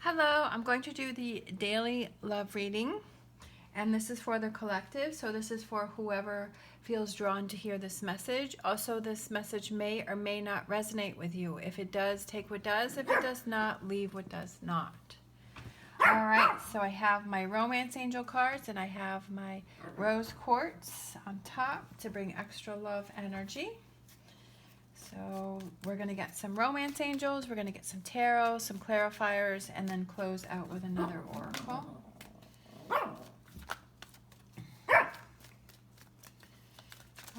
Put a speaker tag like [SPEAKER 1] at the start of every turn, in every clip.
[SPEAKER 1] Hello, I'm going to do the daily love reading, and this is for the collective, so this is for whoever feels drawn to hear this message. Also, this message may or may not resonate with you. If it does, take what does. If it does not, leave what does not. All right, so I have my romance angel cards and I have my rose quartz on top to bring extra love energy. So we're going to get some romance angels, we're going to get some tarot, some clarifiers, and then close out with another oracle.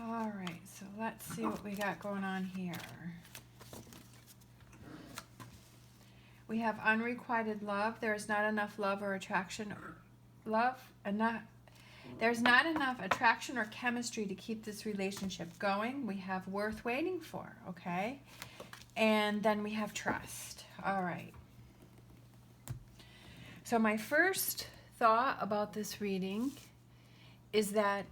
[SPEAKER 1] All right, so let's see what we got going on here. We have unrequited love. There is not enough love or attraction. There's not enough attraction or chemistry to keep this relationship going. We have worth waiting for, okay? And then we have trust. All right. So my first thought about this reading is that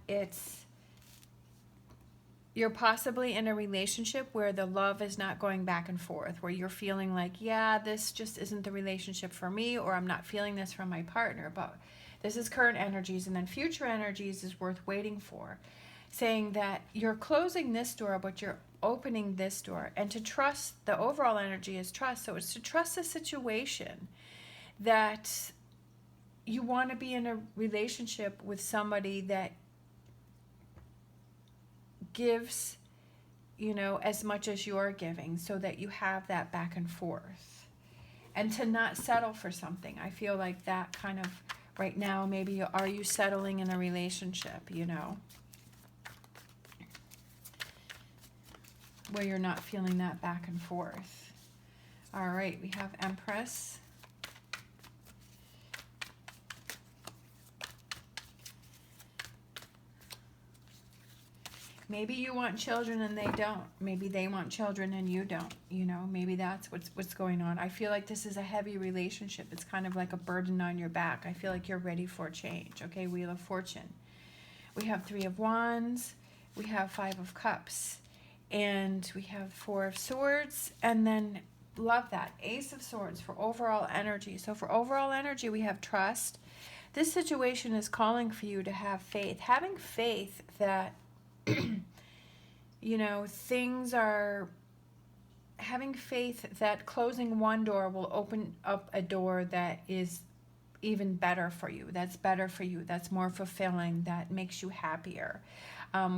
[SPEAKER 1] you're possibly in a relationship where the love is not going back and forth, where you're feeling like, yeah, this just isn't the relationship for me, or I'm not feeling this from my partner, but this is current energies, and then future energies is worth waiting for. Saying that you're closing this door, but you're opening this door. And to trust, the overall energy is trust. So it's to trust the situation, that you want to be in a relationship with somebody that gives, as much as you're giving, so that you have that back and forth. And to not settle for something. I feel like that kind of, right now, maybe are you settling in a relationship, where you're not feeling that back and forth. All right, we have Empress. Maybe you want children and they don't. Maybe they want children and you don't. Maybe that's what's going on. I feel like this is a heavy relationship. It's kind of like a burden on your back. I feel like you're ready for change. Okay, Wheel of Fortune. We have 3 of Wands. We have 5 of Cups. And we have 4 of Swords. And then, love that, Ace of Swords for overall energy. So for overall energy, we have trust. This situation is calling for you to have faith. Having faith that things are, having faith that closing one door will open up a door that is even better for you, that's better for you, that's more fulfilling, that makes you happier.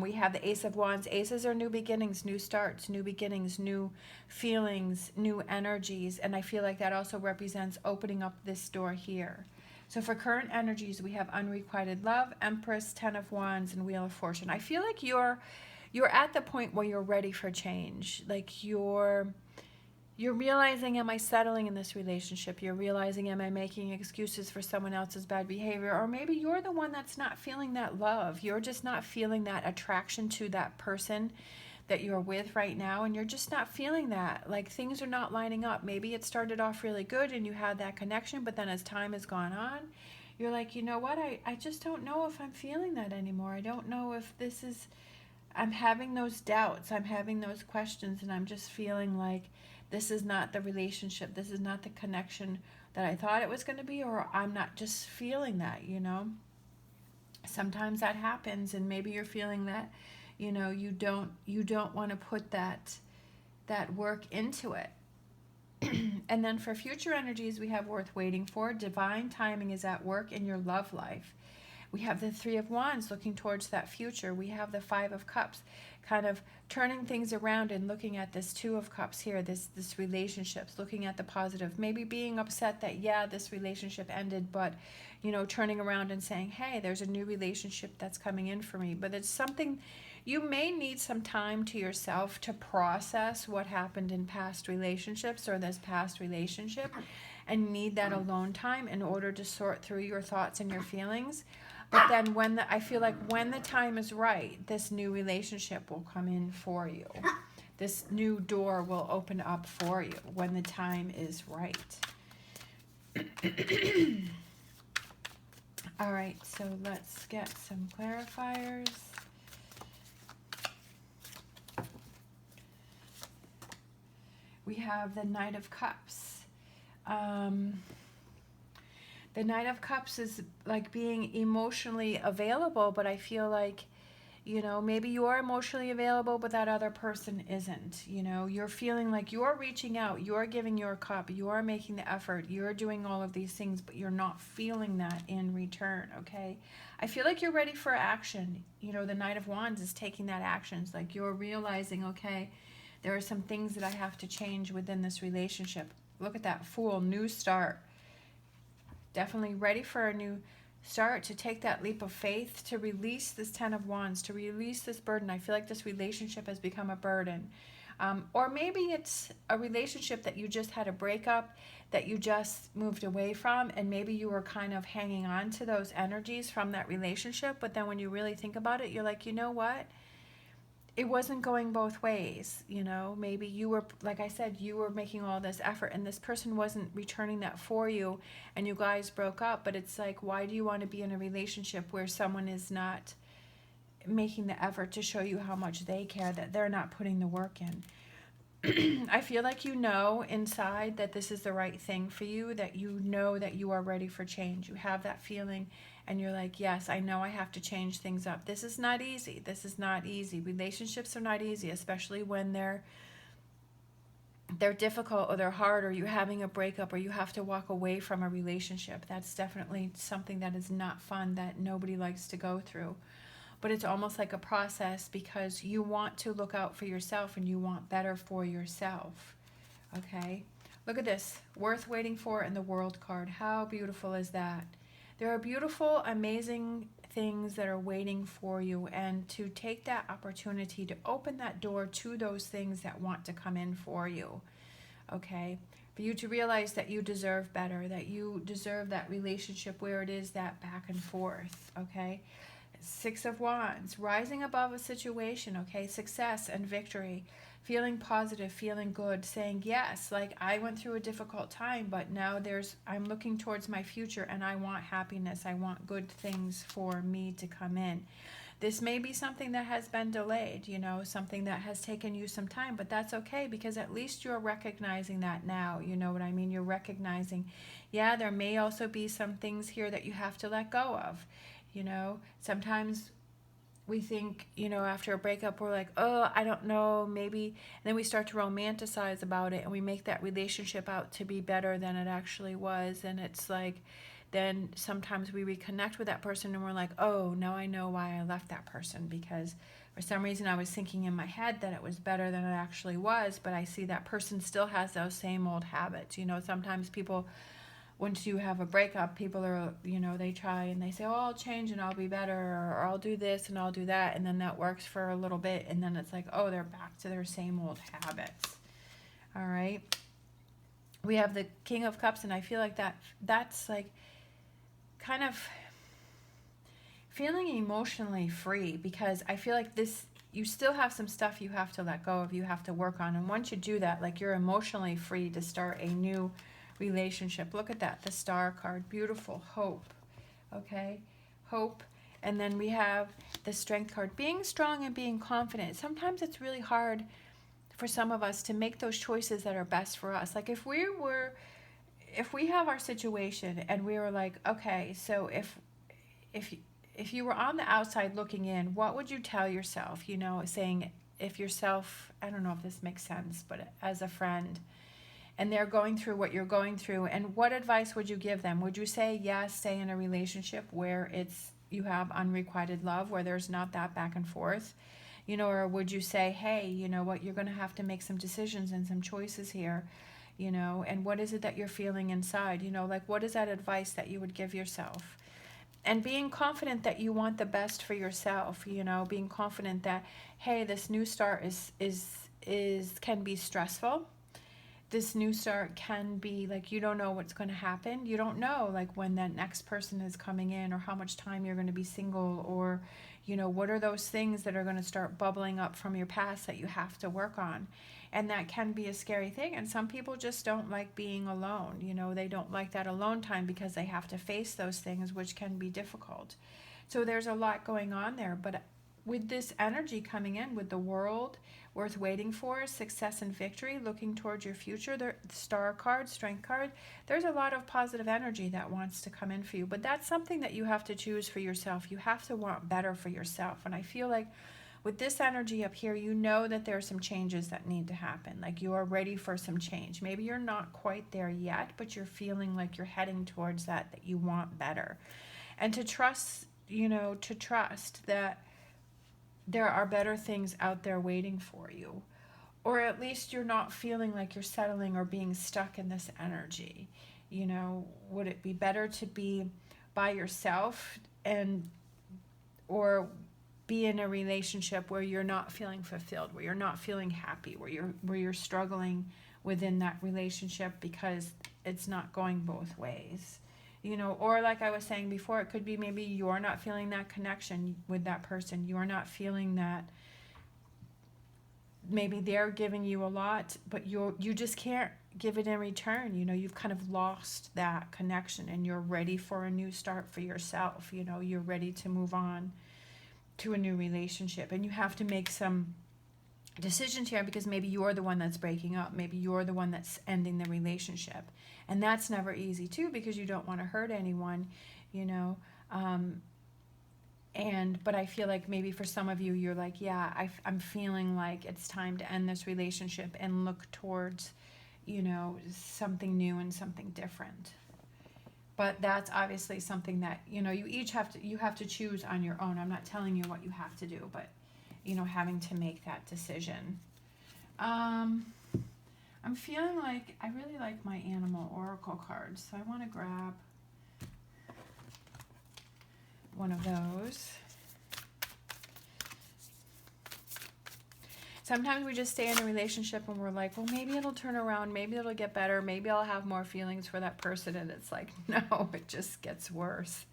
[SPEAKER 1] We have the Ace of Wands. Aces are new beginnings, new starts, new beginnings, new feelings, new energies, and I feel like that also represents opening up this door here. So for current energies, we have Unrequited Love, Empress, 10 of Wands, and Wheel of Fortune. I feel like you're at the point where you're ready for change. Like you're realizing, am I settling in this relationship? You're realizing, am I making excuses for someone else's bad behavior? Or maybe you're the one that's not feeling that love. You're just not feeling that attraction to that person that you're with right now, and you're just not feeling that. Like things are not lining up. Maybe it started off really good and you had that connection, but then as time has gone on, you're like, you know what, I just don't know if I'm feeling that anymore. I don't know if this is, I'm having those doubts, I'm having those questions, and I'm just feeling like this is not the relationship, this is not the connection that I thought it was going to be, or I'm not just feeling that, Sometimes that happens, and maybe you're feeling that you don't want to put that work into it. And then for future energies, we have worth waiting for. Divine timing is at work in your love life. We have the 3 of Wands looking towards that future. We have the 5 of Cups kind of turning things around and looking at this 2 of Cups here, this relationships, looking at the positive, maybe being upset that, yeah, this relationship ended, but, turning around and saying, hey, there's a new relationship that's coming in for me. But it's something, you may need some time to yourself to process what happened in past relationships or this past relationship, and need that alone time in order to sort through your thoughts and your feelings. But then I feel like when the time is right, this new relationship will come in for you. This new door will open up for you when the time is right. All right, so let's get some clarifiers. We have the Knight of Cups. The Knight of Cups is like being emotionally available, but I feel like, maybe you're emotionally available, but that other person isn't. You're feeling like you're reaching out, you're giving your cup, you're making the effort, you're doing all of these things, but you're not feeling that in return, okay? I feel like you're ready for action. The Knight of Wands is taking that action. It's like you're realizing, okay, there are some things that I have to change within this relationship. Look at that Fool, new start. Definitely ready for a new start, to take that leap of faith, to release this Ten of Wands, to release this burden. I feel like this relationship has become a burden. Or maybe it's a relationship that you just had a breakup, that you just moved away from, and maybe you were kind of hanging on to those energies from that relationship. But then when you really think about it, you're like, you know what? It wasn't going both ways. Maybe you were, like I said, you were making all this effort and this person wasn't returning that for you, and you guys broke up. But it's like, why do you want to be in a relationship where someone is not making the effort to show you how much they care, that they're not putting the work in? I feel like inside that this is the right thing for you, that that you are ready for change. You have that feeling and you're like, yes, I know I have to change things up. This is not easy. This is not easy. Relationships are not easy, especially when they're difficult or they're hard, or you're having a breakup, or you have to walk away from a relationship. That's definitely something that is not fun, that nobody likes to go through. But it's almost like a process, because you want to look out for yourself and you want better for yourself. Okay? Look at this. Worth waiting for in the World card. How beautiful is that? There are beautiful, amazing things that are waiting for you, and to take that opportunity to open that door to those things that want to come in for you. Okay? For you to realize that you deserve better, that you deserve that relationship where it is that back and forth. Okay? Six of Wands, rising above a situation, okay? Success and victory, feeling positive, feeling good, saying yes, like I went through a difficult time, but now I'm looking towards my future and I want happiness. I want good things for me to come in. This may be something that has been delayed, something that has taken you some time, but that's okay, because at least you're recognizing that now. You know what I mean? You're recognizing, yeah, there may also be some things here that you have to let go of. Sometimes we think, after a breakup, we're like, oh, I don't know, maybe. And then we start to romanticize about it, and we make that relationship out to be better than it actually was. And it's like, then sometimes we reconnect with that person and we're like, oh, now I know why I left that person, because for some reason I was thinking in my head that it was better than it actually was, but I see that person still has those same old habits. Sometimes people, once you have a breakup, people are, they try and they say, oh, I'll change and I'll be better, or I'll do this and I'll do that. And then that works for a little bit. And then it's like, oh, they're back to their same old habits. All right. We have the King of Cups. And I feel like that's like kind of feeling emotionally free, because I feel like you still have some stuff you have to let go of, you have to work on. And once you do that, like, you're emotionally free to start a new relationship. Look at that, the Star card. Beautiful. Hope. Okay? Hope. And then we have the Strength card. Being strong and being confident. Sometimes it's really hard for some of us to make those choices that are best for us. Like, if we have our situation and we were like, okay, so if you were on the outside looking in, what would you tell yourself? Saying, if yourself, I don't know if this makes sense, but as a friend, and they're going through what you're going through, and what advice would you give them? Would you say, yes, stay in a relationship where you have unrequited love, where there's not that back and forth? Or would you say, hey, you know what, you're going to have to make some decisions and some choices here, and what is it that you're feeling inside? Like, what is that advice that you would give yourself? And being confident that you want the best for yourself, being confident that, hey, this new start can be stressful. This new start can be like, you don't know what's going to happen. You don't know, like, when that next person is coming in, or how much time you're going to be single, or, what are those things that are going to start bubbling up from your past that you have to work on. And that can be a scary thing. And some people just don't like being alone. They don't like that alone time, because they have to face those things, which can be difficult. So there's a lot going on there. But with this energy coming in, with the world, worth waiting for, success and victory, looking towards your future, the star card, strength card, there's a lot of positive energy that wants to come in for you. But that's something that you have to choose for yourself. You have to want better for yourself. And I feel like with this energy up here, you know that there are some changes that need to happen. Like you are ready for some change. Maybe you're not quite there yet, but you're feeling like you're heading towards that you want better. And to trust, to trust that there are better things out there waiting for you. Or at least you're not feeling like you're settling or being stuck in this energy. Would it be better to be by yourself or be in a relationship where you're not feeling fulfilled, where you're not feeling happy, where you're struggling within that relationship because it's not going both ways? Or like I was saying before, it could be maybe you're not feeling that connection with that person. You're not feeling that maybe they're giving you a lot, but you just can't give it in return. You've kind of lost that connection and you're ready for a new start for yourself. You're ready to move on to a new relationship, and you have to make some decisions here because maybe you're the one that's breaking up. Maybe you're the one that's ending the relationship. And that's never easy too because you don't want to hurt anyone, but I feel like maybe for some of you, you're like, yeah, I'm feeling like it's time to end this relationship and look towards, something new and something different. But that's obviously something that, you have to choose on your own. I'm not telling you what you have to do, but, having to make that decision. I'm feeling like I really like my animal oracle cards, so I want to grab one of those. Sometimes we just stay in a relationship and we're like, well, maybe it'll turn around, maybe it'll get better, maybe I'll have more feelings for that person, and it's like, no, it just gets worse.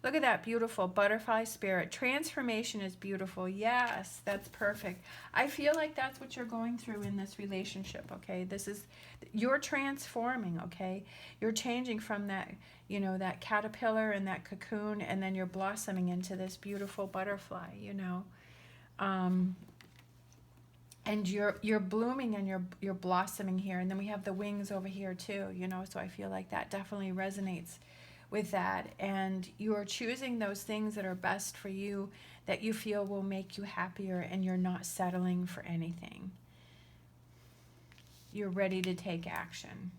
[SPEAKER 1] Look at that beautiful butterfly spirit. Transformation is beautiful. Yes, that's perfect. I feel like that's what you're going through in this relationship, okay? You're transforming, okay? You're changing from that, that caterpillar and that cocoon, and then you're blossoming into this beautiful butterfly, and you're blooming and you're blossoming here. And then we have the wings over here too, so I feel like that definitely resonates with that. And you are choosing those things that are best for you, that you feel will make you happier, and you're not settling for anything. You're ready to take action.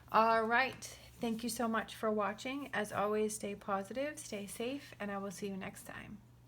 [SPEAKER 1] All right. Thank you so much for watching. As always, stay positive, stay safe, and I will see you next time.